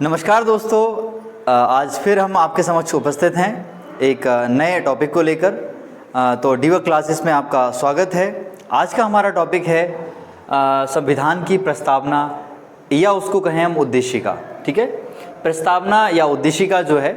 नमस्कार दोस्तों, आज फिर हम आपके समक्ष उपस्थित हैं एक नए टॉपिक को लेकर। तो डीवर्क क्लासेस में आपका स्वागत है। आज का हमारा टॉपिक है संविधान की प्रस्तावना या उसको कहें हम उद्देशिका। ठीक है, प्रस्तावना या उद्देशिका जो है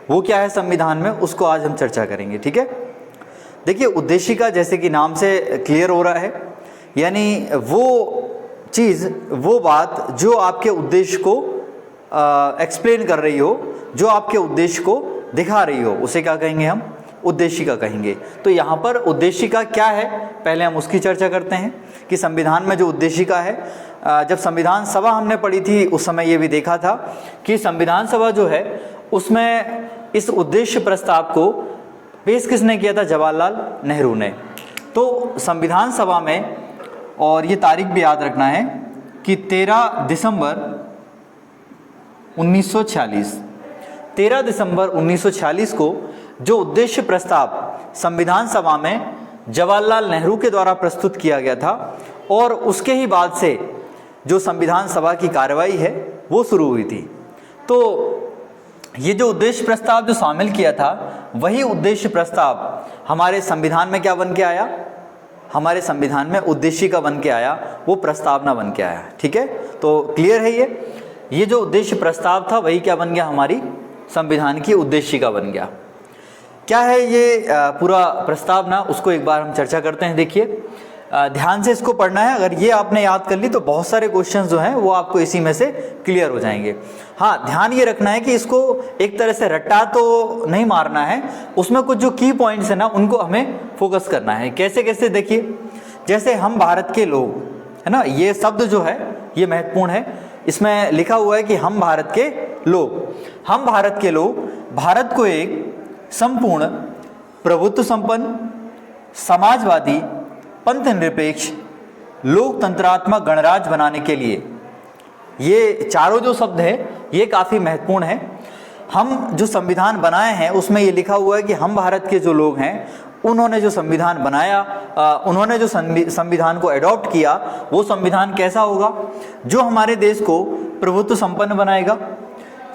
वो क्या है संविधान में, उसको आज हम चर्चा करेंगे। ठीक है, देखिए उद्देशिका जैसे कि नाम से क्लियर हो रहा है, यानी वो चीज़, वो बात जो आपके उद्देश्य को एक्सप्लेन कर रही हो, जो आपके उद्देश्य को दिखा रही हो, उसे क्या कहेंगे हम, उद्देशिका कहेंगे। तो यहाँ पर उद्देशिका क्या है, पहले हम उसकी चर्चा करते हैं कि संविधान में जो उद्देशिका है, जब संविधान सभा हमने पढ़ी थी उस समय ये भी देखा था कि संविधान सभा जो है उसमें इस उद्देश्य प्रस्ताव को पेश किसने किया था, जवाहरलाल नेहरू ने। तो संविधान सभा में, और ये तारीख भी याद रखना है कि 13 दिसंबर 1946 को जो उद्देश्य प्रस्ताव संविधान सभा में जवाहरलाल नेहरू के द्वारा प्रस्तुत किया गया था, और उसके ही बाद से जो संविधान सभा की कार्रवाई है वो शुरू हुई थी। तो ये जो उद्देश्य प्रस्ताव जो शामिल किया था, वही उद्देश्य प्रस्ताव हमारे संविधान में क्या बन के आया, हमारे संविधान में उद्देशिका बन के आया, वो प्रस्तावना बन के आया। ठीक है, तो क्लियर है ये जो उद्देश्य प्रस्ताव था वही क्या बन गया, हमारी संविधान की उद्देशिका बन गया। क्या है ये पूरा प्रस्ताव ना, उसको एक बार हम चर्चा करते हैं। देखिए ध्यान से इसको पढ़ना है, अगर ये आपने याद कर ली तो बहुत सारे क्वेश्चंस जो हैं वो आपको इसी में से क्लियर हो जाएंगे। हाँ, ध्यान ये रखना है कि इसको एक तरह से रट्टा तो नहीं मारना है, उसमें कुछ जो की पॉइंट्स है ना उनको हमें फोकस करना है। कैसे कैसे, देखिए जैसे हम भारत के लोग, है ना, ये शब्द जो है ये महत्वपूर्ण है। इसमें लिखा हुआ है कि हम भारत के लोग, हम भारत के लोग भारत को एक संपूर्ण प्रभुत्व संपन्न, समाजवादी, पंथ निरपेक्ष, लोकतंत्रात्मक गणराज्य बनाने के लिए, ये चारों जो शब्द है ये काफ़ी महत्वपूर्ण है। हम जो संविधान बनाए हैं उसमें ये लिखा हुआ है कि हम भारत के जो लोग हैं उन्होंने जो संविधान बनाया, उन्होंने जो संविधान को एडॉप्ट किया, वो संविधान कैसा होगा, जो हमारे देश को प्रभुत्व संपन्न बनाएगा,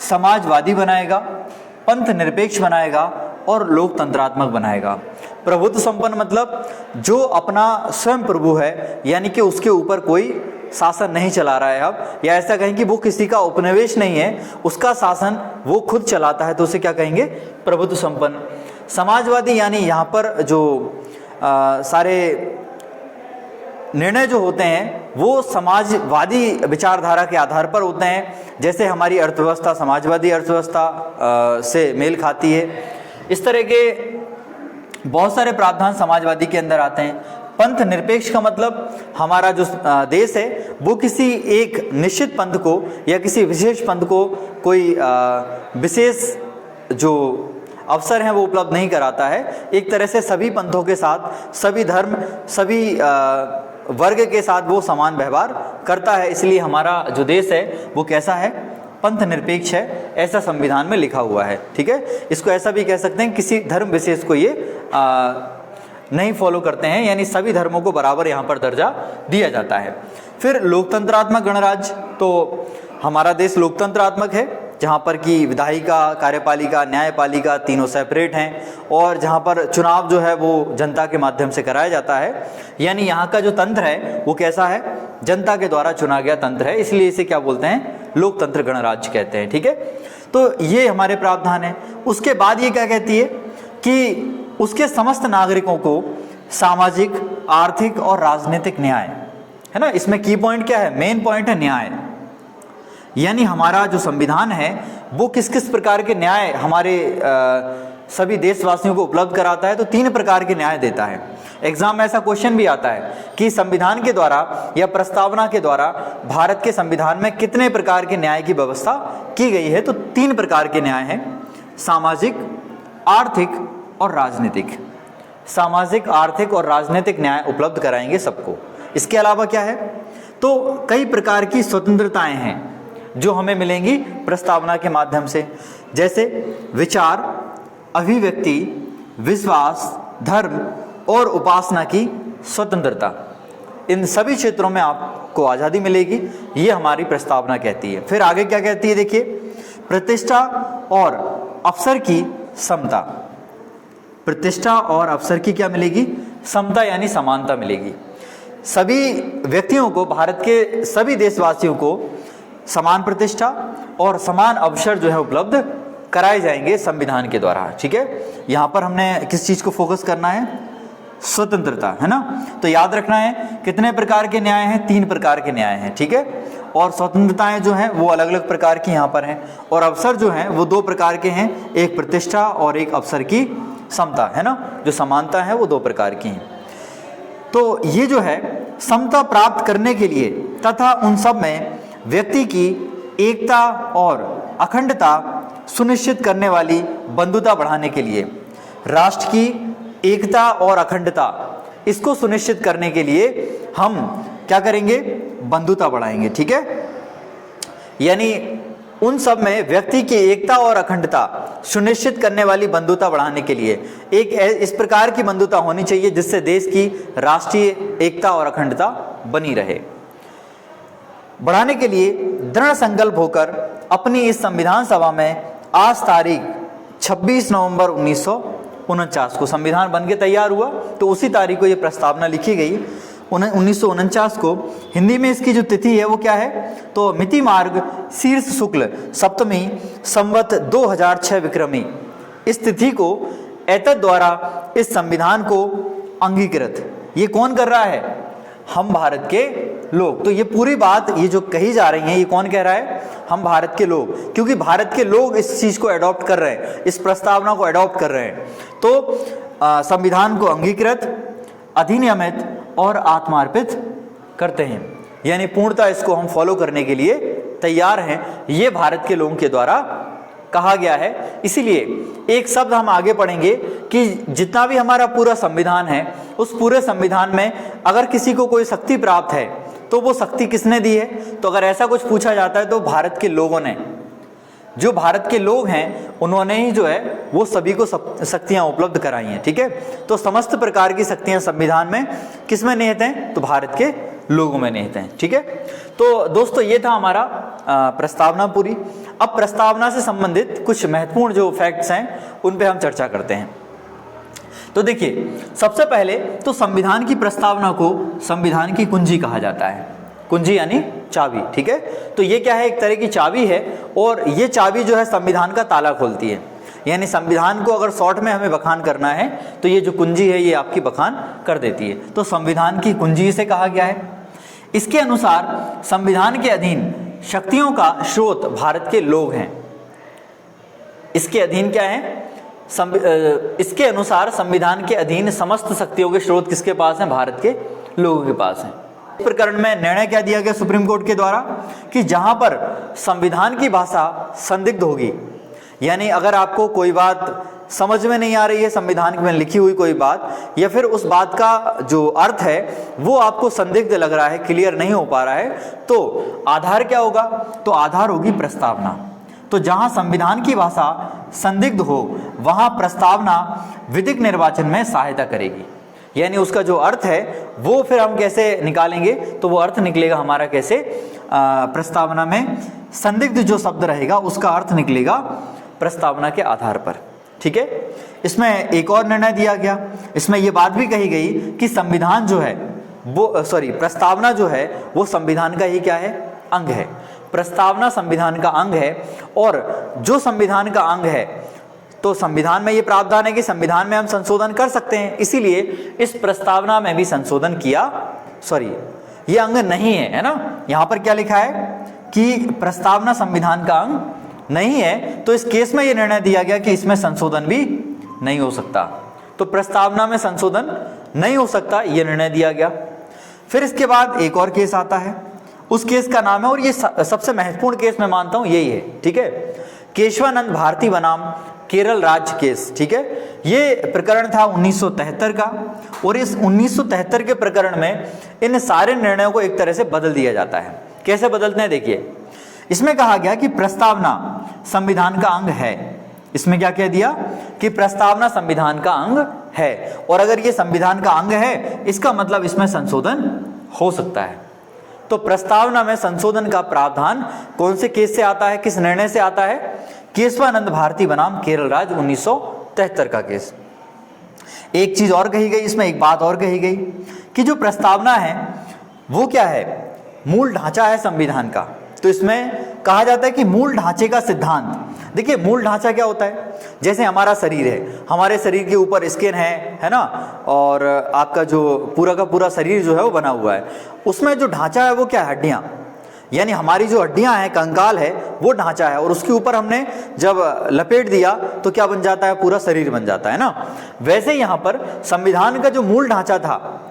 समाजवादी बनाएगा, पंथ निरपेक्ष बनाएगा और लोकतंत्रात्मक बनाएगा। प्रभुत्व संपन्न मतलब जो अपना स्वयं प्रभु है, यानी कि उसके ऊपर कोई शासन नहीं चला रहा है अब, या ऐसा कहें कि वो किसी का उपनिवेश नहीं है, उसका शासन वो खुद चलाता है, तो उसे क्या कहेंगे, प्रभुत्व संपन्न। समाजवादी यानी यहाँ पर जो सारे निर्णय जो होते हैं वो समाजवादी विचारधारा के आधार पर होते हैं। जैसे हमारी अर्थव्यवस्था समाजवादी अर्थव्यवस्था से मेल खाती है, इस तरह के बहुत सारे प्रावधान समाजवादी के अंदर आते हैं। पंथ निरपेक्ष का मतलब हमारा जो देश है वो किसी एक निश्चित पंथ को या किसी विशेष पंथ को कोई विशेष जो अवसर हैं वो उपलब्ध नहीं कराता है। एक तरह से सभी पंथों के साथ, सभी धर्म, सभी वर्ग के साथ वो समान व्यवहार करता है। इसलिए हमारा जो देश है वो कैसा है, पंथ निरपेक्ष है, ऐसा संविधान में लिखा हुआ है। ठीक है, इसको ऐसा भी कह सकते हैं किसी धर्म विशेष को ये नहीं फॉलो करते हैं, यानी सभी धर्मों को बराबर यहाँ पर दर्जा दिया जाता है। फिर लोकतंत्रात्मक गणराज्य, तो हमारा देश लोकतंत्रात्मक है जहाँ पर कि विधायिका, कार्यपालिका, न्यायपालिका तीनों सेपरेट हैं, और जहाँ पर चुनाव जो है वो जनता के माध्यम से कराया जाता है। यानी यहाँ का जो तंत्र है वो कैसा है, जनता के द्वारा चुना गया तंत्र है, इसलिए इसे क्या बोलते हैं, लोकतंत्र गणराज्य कहते हैं। ठीक है, तो ये हमारे प्रावधान है। उसके बाद ये क्या कहती है कि उसके समस्त नागरिकों को सामाजिक, आर्थिक और राजनीतिक न्याय, है ना, इसमें की पॉइंट क्या है, मेन पॉइंट है न्याय। यानी हमारा जो संविधान है वो किस किस प्रकार के न्याय हमारे सभी देशवासियों को उपलब्ध कराता है, तो 3 प्रकार के न्याय देता है। एग्जाम में ऐसा क्वेश्चन भी आता है कि संविधान के द्वारा या प्रस्तावना के द्वारा भारत के संविधान में कितने प्रकार के न्याय की व्यवस्था की गई है, तो 3 प्रकार के न्याय हैं, सामाजिक, आर्थिक और राजनीतिक। सामाजिक, आर्थिक और राजनीतिक न्याय उपलब्ध कराएंगे सबको। इसके अलावा क्या है, तो कई प्रकार की स्वतंत्रताएं हैं जो हमें मिलेंगी प्रस्तावना के माध्यम से, जैसे विचार, अभिव्यक्ति, विश्वास, धर्म और उपासना की स्वतंत्रता। इन सभी क्षेत्रों में आपको आज़ादी मिलेगी, ये हमारी प्रस्तावना कहती है। फिर आगे क्या कहती है, देखिए प्रतिष्ठा और अवसर की समता। प्रतिष्ठा और अवसर की क्या मिलेगी? समता यानी समानता मिलेगी। सभी व्यक्तियों को, भारत के सभी देशवासियों को समान प्रतिष्ठा और समान अवसर जो है उपलब्ध कराए जाएंगे संविधान के द्वारा। ठीक है, यहाँ पर हमने किस चीज को फोकस करना है? स्वतंत्रता, है ना। तो याद रखना है कितने प्रकार के न्याय हैं? 3 प्रकार के न्याय हैं। ठीक है, और स्वतंत्रताएं जो हैं वो अलग अलग प्रकार की यहाँ पर हैं, और अवसर जो हैं वो 2 प्रकार के हैं, एक प्रतिष्ठा और एक अवसर की समता, है ना। जो समानता है वो 2 प्रकार की हैं। तो ये जो है समता प्राप्त करने के लिए तथा उन सब में व्यक्ति की एकता और अखंडता सुनिश्चित करने वाली बंधुता बढ़ाने के लिए, राष्ट्र की एकता और अखंडता इसको सुनिश्चित करने के लिए हम क्या करेंगे? बंधुता बढ़ाएंगे। ठीक है, यानी उन सब में व्यक्ति की एकता और अखंडता सुनिश्चित करने वाली बंधुता बढ़ाने के लिए एक इस प्रकार की बंधुता होनी चाहिए जिससे देश की राष्ट्रीय एकता और अखंडता बनी रहे। बढ़ाने के लिए दृढ़ संकल्प होकर अपनी इस संविधान सभा में आज तारीख 26 नवंबर 1949 को संविधान बन के तैयार हुआ, तो उसी तारीख को ये प्रस्तावना लिखी गई 1949 को। हिंदी में इसकी जो तिथि है वो क्या है? तो मिति मार्ग शीर्ष शुक्ल सप्तमी संवत 2006 विक्रमी, इस तिथि को एतद द्वारा इस संविधान को अंगीकृत। ये कौन कर रहा है? हम भारत के लोग। तो ये पूरी बात ये जो कही जा रही है ये कौन कह रहा है? हम भारत के लोग, क्योंकि भारत के लोग इस चीज को अडॉप्ट कर रहे हैं, इस प्रस्तावना को अडॉप्ट कर रहे हैं। तो संविधान को अंगीकृत, अधिनियमित और आत्मार्पित करते हैं, यानी पूर्णतः इसको हम फॉलो करने के लिए तैयार हैं। ये भारत के लोगों के द्वारा कहा गया है। इसीलिए एक शब्द हम आगे पढ़ेंगे कि जितना भी हमारा पूरा संविधान है, उस पूरे संविधान में अगर किसी को कोई शक्ति प्राप्त है तो वो शक्ति किसने दी है? तो अगर ऐसा कुछ पूछा जाता है तो भारत के लोगों ने, जो भारत के लोग हैं उन्होंने ही जो है वो सभी को शक्तियां उपलब्ध कराई हैं। ठीक है, तो समस्त प्रकार की शक्तियां संविधान में किस में निहित हैं? तो भारत के लोगों में निहित हैं। ठीक है, तो दोस्तों ये था हमारा प्रस्तावना पूरी। अब प्रस्तावना से संबंधित कुछ महत्वपूर्ण जो फैक्ट्स हैं उन पे हम चर्चा करते हैं। तो देखिए, सबसे पहले तो संविधान की प्रस्तावना को संविधान की कुंजी कहा जाता है। कुंजी यानी चाबी। ठीक है, तो ये क्या है? एक तरह की चाबी है, और ये चाबी जो है संविधान का ताला खोलती है। यानी संविधान को अगर शॉर्ट में हमें बखान करना है तो ये जो कुंजी है ये आपकी बखान कर देती है। तो संविधान की कुंजी इसे कहा गया है। इसके अनुसार संविधान के अधीन शक्तियों का स्रोत भारत के लोग हैं। इसके अधीन क्या है? इसके अनुसार संविधान के अधीन समस्त शक्तियों के स्रोत किसके पास हैं? भारत के लोगों के पास हैं। इस प्रकरण में निर्णय क्या दिया गया सुप्रीम कोर्ट के द्वारा कि जहां पर संविधान की भाषा संदिग्ध होगी, यानी अगर आपको कोई बात समझ में नहीं आ रही है, संविधान में लिखी हुई कोई बात, या फिर उस बात का जो अर्थ है वो आपको संदिग्ध लग रहा है, क्लियर नहीं हो पा रहा है, तो आधार क्या होगा? तो आधार होगी प्रस्तावना। तो जहां संविधान की भाषा संदिग्ध हो वहां प्रस्तावना विधिक निर्वाचन में सहायता करेगी। यानी उसका जो अर्थ है वो फिर हम कैसे निकालेंगे? तो वो अर्थ निकलेगा हमारा कैसे? प्रस्तावना में संदिग्ध जो शब्द रहेगा उसका अर्थ निकलेगा प्रस्तावना के आधार पर। ठीक है, इसमें एक और निर्णय दिया गया। इसमें ये बात भी कही गई कि संविधान जो है वो प्रस्तावना जो है वो संविधान का ही क्या है? अंग है। प्रस्तावना संविधान का अंग है, और जो संविधान का अंग है तो संविधान में ये प्रावधान है कि संविधान में हम संशोधन कर सकते हैं, इसीलिए इस प्रस्तावना में भी संशोधन किया। ये अंग नहीं है, है ना। यहाँ पर क्या लिखा है कि प्रस्तावना संविधान का अंग नहीं है, तो इस केस में ये निर्णय दिया गया कि इसमें संशोधन भी नहीं हो सकता। तो प्रस्तावना में संशोधन नहीं हो सकता, ये निर्णय दिया गया। फिर इसके बाद एक और केस आता है, उस केस का नाम है, और ये सबसे महत्वपूर्ण केस मैं मानता हूं यही है। ठीक है, केशवानंद भारती बनाम केरल राज्य केस। ठीक है, ये प्रकरण था 1973 का, और इस 1973 के प्रकरण में इन सारे निर्णयों को एक तरह से बदल दिया जाता है। कैसे बदलते हैं? देखिए, इसमें कहा गया कि प्रस्तावना संविधान का अंग है। इसमें क्या कह दिया कि प्रस्तावना संविधान का अंग है, और अगर ये संविधान का अंग है इसका मतलब इसमें संशोधन हो सकता है। तो प्रस्तावना में संशोधन का प्रावधान कौन से केस से आता है, किस निर्णय से आता है? केशवानंद भारती बनाम केरल राज्य 1973 का केस। एक चीज और कही गई इसमें, एक बात और कही गई कि जो प्रस्तावना है वो क्या है, मूल ढांचा है संविधान का। तो इसमें कहा जाता है कि मूल ढांचे का सिद्धांत। देखिए मूल ढांचा क्या होता है, जैसे हमारा शरीर है, हमारे शरीर के ऊपर स्किन है ना, और आपका जो पूरा का पूरा शरीर जो है वो बना हुआ है, उसमें जो ढांचा है वो क्या है, हड्डियां, यानी हमारी जो हड्डियां हैं, कंकाल है, वो ढांचा है, और उसके ऊपर हमने जब लपेट दिया तो क्या बन जाता है, पूरा शरीर बन जाता है ना। वैसे यहाँ पर संविधान का जो मूल ढांचा था,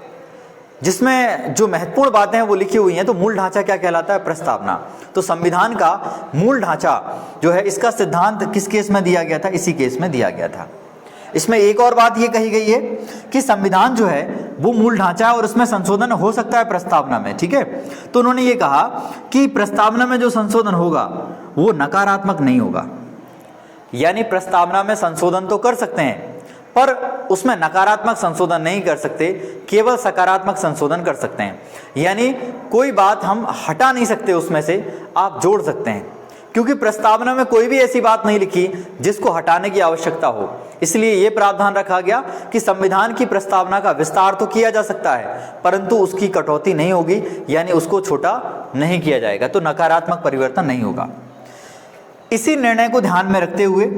जिसमें जो महत्वपूर्ण बातें हैं वो लिखी हुई हैं, तो मूल ढांचा क्या कहलाता है, प्रस्तावना। तो संविधान का मूल ढांचा जो है, इसका सिद्धांत किस केस में दिया गया था, इसी केस में दिया गया था। इसमें एक और बात ये कही गई है कि संविधान जो है वो मूल ढांचा है और उसमें संशोधन हो सकता है प्रस्तावना में, ठीक है। तो उन्होंने ये कहा कि प्रस्तावना में जो संशोधन होगा वो नकारात्मक नहीं होगा, यानी प्रस्तावना में संशोधन तो कर सकते हैं पर उसमें नकारात्मक संशोधन नहीं कर सकते, केवल सकारात्मक संशोधन कर सकते हैं। यानी कोई बात हम हटा नहीं सकते, उसमें से आप जोड़ सकते हैं, क्योंकि प्रस्तावना में कोई भी ऐसी बात नहीं लिखी जिसको हटाने की आवश्यकता हो। इसलिए यह प्रावधान रखा गया कि संविधान की प्रस्तावना का विस्तार तो किया जा सकता है परंतु उसकी कटौती नहीं होगी, यानी उसको छोटा नहीं किया जाएगा, तो नकारात्मक परिवर्तन नहीं होगा। इसी निर्णय को ध्यान में रखते हुए,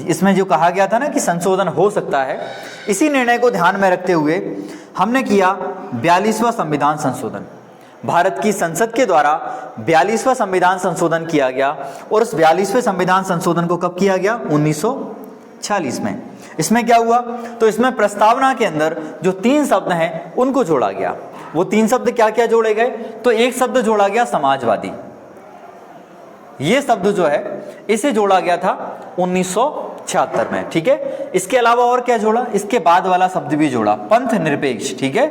इसमें जो कहा गया था ना कि संशोधन हो सकता है, इसी निर्णय को ध्यान में रखते हुए हमने किया 42वां संविधान संशोधन। भारत की संसद के द्वारा 42वां संविधान संशोधन किया गया, और उस 42वें संविधान संशोधन को कब किया गया, 1946 में। इसमें क्या हुआ, तो इसमें प्रस्तावना के अंदर जो 3 शब्द हैं उनको जोड़ा गया। वो 3 शब्द क्या क्या जोड़े गए, तो एक शब्द जोड़ा गया समाजवादी, ये शब्द जो है इसे जोड़ा गया था 1976 में, ठीक है। इसके अलावा और क्या जोड़ा, इसके बाद वाला शब्द भी जोड़ा, पंथ निरपेक्ष, ठीक है।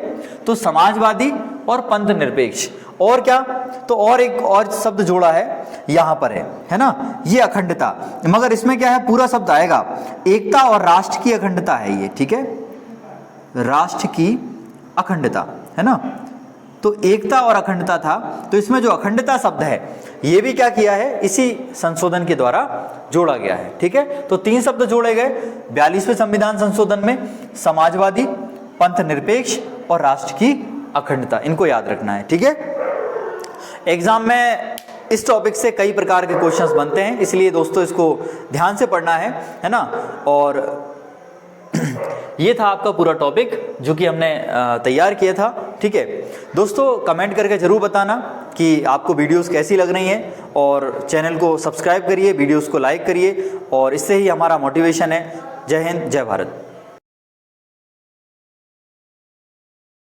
तो समाजवादी और पंथ निरपेक्ष, और क्या, तो और एक और शब्द जोड़ा है यहां पर है ना, ये अखंडता। मगर इसमें क्या है, पूरा शब्द आएगा एकता और राष्ट्र की अखंडता है ये, ठीक है, राष्ट्र की अखंडता, है ना। तो एकता और अखंडता था, तो इसमें जो अखंडता शब्द है ये भी क्या किया है, इसी संशोधन के द्वारा जोड़ा गया है, ठीक है। तो 3 शब्द जोड़े गए 42वें संविधान संशोधन में, समाजवादी, पंथ निरपेक्ष और राष्ट्र की अखंडता, इनको याद रखना है, ठीक है। एग्जाम में इस टॉपिक से कई प्रकार के क्वेश्चंस बनते हैं, इसलिए दोस्तों इसको ध्यान से पढ़ना है ना। और ये था आपका पूरा टॉपिक जो कि हमने तैयार किया था, ठीक है। दोस्तों कमेंट करके जरूर बताना कि आपको वीडियोस कैसी लग रही हैं, और चैनल को सब्सक्राइब करिए, वीडियोस को लाइक करिए, और इससे ही हमारा मोटिवेशन है। जय हिंद, जय भारत।